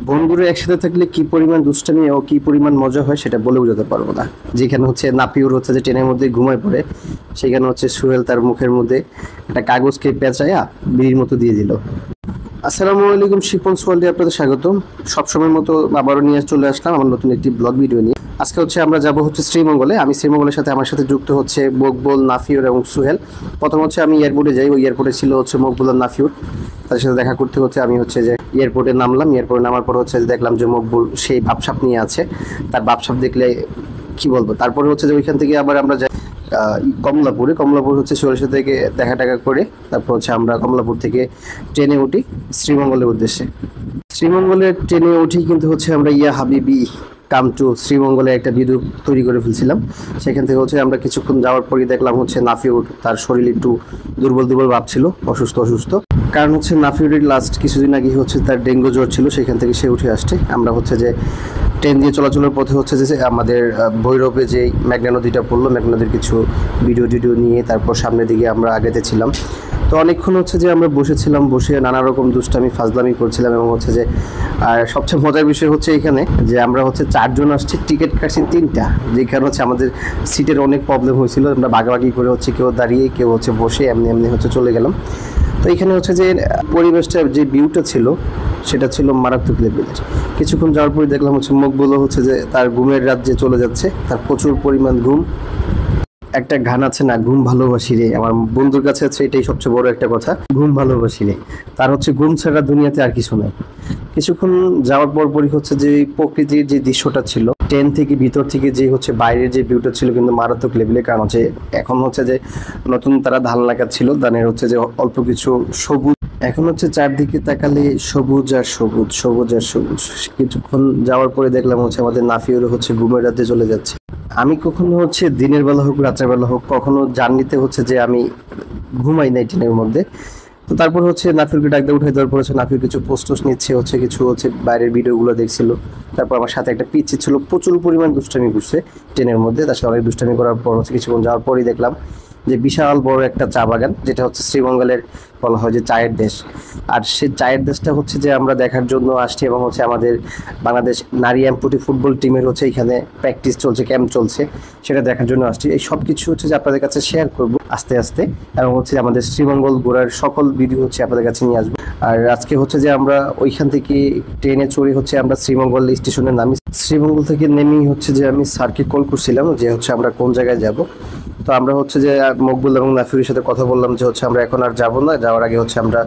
বন্ধুরা একসাথে থাকলে কি পরিমাণ দুষ্টামি ও কি পরিমাণ মজা হয় সেটা বলে বোঝাতে পারবো না। যেখানে হচ্ছে নাপিউর হচ্ছে যে ট্রেনের মধ্যে ঘুমায় পড়ে, সেখানে হচ্ছে সোহেল তার মুখের মধ্যে একটা কাগজকে পেঁচাইয়া বিড়ির মতো দিয়ে দিল। আসসালামু আলাইকুম, শিপন সোয়াল্ডে আপনাদের স্বাগতম। সবসময়ের মতো আবারও নিয়ে চলে আসলাম আমার নতুন একটি ব্লগ ভিডিও নিয়ে। আজকে হচ্ছে আমরা যাব হচ্ছে শ্রীমঙ্গলে। আমি শ্রীমঙ্গলের সাথে আমার সাথে যুক্ত হচ্ছে মকবুল, নাফিউর এবং সোহেল। প্রথম হচ্ছে আমি এয়ারপোর্টে যাই, ওই এয়ারপোর্টে ছিল হচ্ছে মকবুল আর নাফিউর। তাদের সাথে দেখা করতে হচ্ছে আমি হচ্ছে যে এয়ারপোর্টে নামলাম। এয়ারপোর্টে নামার পর হচ্ছে দেখলাম যে মকবুল সেই বাপসাপ নিয়ে আছে। তার বাপসাপ দেখলে কি বলবো। তারপরে হচ্ছে যে ওইখান থেকে আবার আমরা যাই কমলাপুর হচ্ছে সোহেলের থেকে দেখা টাকা করে তারপর হচ্ছে আমরা কমলাপুর থেকে ট্রেনে উঠি শ্রীমঙ্গলের উদ্দেশ্যে। শ্রীমঙ্গলের ট্রেনে উঠি কিন্তু হচ্ছে আমরা ইয়া হাবিবি কাম টু শ্রীমঙ্গলে একটা ভিডিও তৈরি করে ফেলছিলাম। সেখান থেকে হচ্ছে আমরা কিছুক্ষণ যাওয়ার পরই দেখলাম হচ্ছে নাফিউর তার শরীর একটু দুর্বল ভাবছিল, অসুস্থ। কারণ হচ্ছে নাফিউরের লাস্ট কিছুদিন আগে হচ্ছে তার ডেঙ্গু জ্বর ছিল, সেখান থেকে সে উঠে আসছে। আমরা হচ্ছে যে ট্রেন দিয়ে চলাচলের পথে হচ্ছে যে আমাদের ভৈরবে যে মেঘনা নদীটা পড়লো, মেঘনা নদীর কিছু ভিডিও নিয়ে তারপর সামনের দিকে আমরা আগেতেছিলাম। তো অনেকক্ষণ হচ্ছে যে আমরা বসেছিলাম, বসে নানা রকম দুষ্টামি ফাজলামি করছিলাম। এবং হচ্ছে যে আর সবচেয়ে মজার বিষয় হচ্ছে এখানে যে আমরা হচ্ছে 4 জন আসছি, টিকিট কাটছি 3টা। যেখানে হচ্ছে আমাদের সিটের অনেক প্রবলেম হয়েছিল। আমরা ভাগাভাগি করে হচ্ছে কেউ দাঁড়িয়ে কেউ হচ্ছে বসে এমনি হচ্ছে চলে গেলাম। তো এখানে হচ্ছে যে পরিবেশটা, যে ভিউটা ছিল সেটা ছিল মারাত্মক লেভেলের। কিছুক্ষণ যাওয়ার পরে দেখলাম হচ্ছে মকবুলও হচ্ছে যে তার ঘুমের রাজ্যে চলে যাচ্ছে। তার প্রচুর পরিমাণ ঘুম। একটা গান আছে না, ঘুম ভালোবাসি রে, আমার বন্ধুর কাছে আছে এটাই সবচেয়ে বড় একটা কথা, ঘুম ভালোবাসি রে। তার হচ্ছে ঘুম ছাড়া দুনিয়াতে আর কিছু নাই। কিছুক্ষণ যাওয়ার পরই হচ্ছে যে প্রকৃতির যে দৃশ্যটা ছিল ট্রেন থেকে ভিতর থেকে যে হচ্ছে বাইরের যে ভিউটা ছিল কিন্তু মারাত্মক লেভেলে। কারণ হচ্ছে এখন হচ্ছে যে নতুন তারা ধান লাগাচ্ছিল, ধানের হচ্ছে যে অল্প কিছু সবুজ, এখন হচ্ছে চারদিকে তাকালে সবুজ আর সবুজ। কিছুক্ষণ যাওয়ার পরে দেখলাম হচ্ছে আমাদের নাফিউর হচ্ছে ঘুমের রাতে চলে যাচ্ছে। আমি কখনো হচ্ছে দিনের বেলা হোক রাতের বেলা হোক কখনো জার্নিতে হচ্ছে যে আমি ঘুমাই নাই ট্রেনের মধ্যে। তো তারপর হচ্ছে নাফিরকে ডাক দিয়ে উঠাই দেওয়ার পর হচ্ছে নাফির কিছু পোস্টস নিচ্ছে, হচ্ছে কিছু হচ্ছে বাইরের ভিডিওগুলো দেখছিল। তারপর আমার সাথে একটা পিচ্ছি ছিল, প্রচুর পরিমাণ দুষ্টামি করছে ট্রেনের মধ্যে। তার সাথে অনেক দুষ্টামি করার পর হচ্ছে কিছুক্ষণ যাওয়ার পরই দেখলাম যে বিশাল বড় একটা চা বাগান, যেটা হচ্ছে শ্রীমঙ্গলের বলা হয় যে চায়ের দেশ। আর সেই চায়ের দেশটা হচ্ছে যে আমরা দেখার জন্য আসছি। এবং হচ্ছে আমাদের বাংলাদেশ নারী এমপুটি ফুটবল টিমের হচ্ছে এখানে প্র্যাকটিস চলছে, ক্যাম্প চলছে, সেটা দেখার জন্য আসছি। এই সব কিছু হচ্ছে যে আপনাদের কাছে শেয়ার করব আস্তে। এবং হচ্ছে আমাদের শ্রীমঙ্গল ঘোরার সকল ভিডিও হচ্ছে আপনাদের কাছে নিয়ে আসবো। আর আজকে হচ্ছে যে আমরা ওইখান থেকে ট্রেনে চড়ে হচ্ছে আমরা শ্রীমঙ্গল স্টেশনে নামি। শ্রীমঙ্গল থেকে নেমেই হচ্ছে যে আমি স্যারকে কল করছিলাম যে হচ্ছে আমরা কোন জায়গায় যাব। তো আমরা হচ্ছে যে মকবুল এবং নাফিউরের সাথে কথা বললাম যে হচ্ছে আমরা এখন আর যাবো না, যাওয়ার আগে হচ্ছে আমরা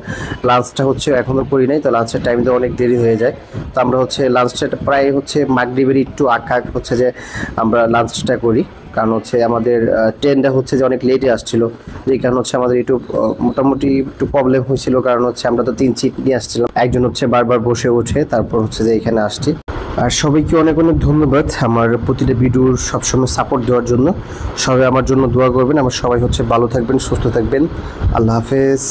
লাঞ্চটা হচ্ছে এখনো করি নাই, তো লাঞ্চের টাইমটা অনেক দেরি হয়ে যায়। তো আমরা হচ্ছে লাঞ্চটা প্রায় হচ্ছে মাগরিবের একটু আগ হচ্ছে যে আমরা লাঞ্চটা করি। কারণ হচ্ছে আমাদের ট্রেনটা হচ্ছে যে অনেক লেটে আসছিল, যেই কারণ হচ্ছে আমাদের একটু মোটামুটি একটু প্রবলেম হয়েছিল। কারণ হচ্ছে আমরা তো 3 সিট নিয়ে আসছিলাম, একজন হচ্ছে বারবার বসে ওঠে, তারপর হচ্ছে যে এখানে আসছি। আর সবাইকে অনেক ধন্যবাদ আমার প্রতিটা ভিডিওর সবসময় সাপোর্ট দেওয়ার জন্য। সবাই আমার জন্য দোয়া করবেন। আমার সবাই হচ্ছে ভালো থাকবেন, সুস্থ থাকবেন। আল্লাহ হাফেজ।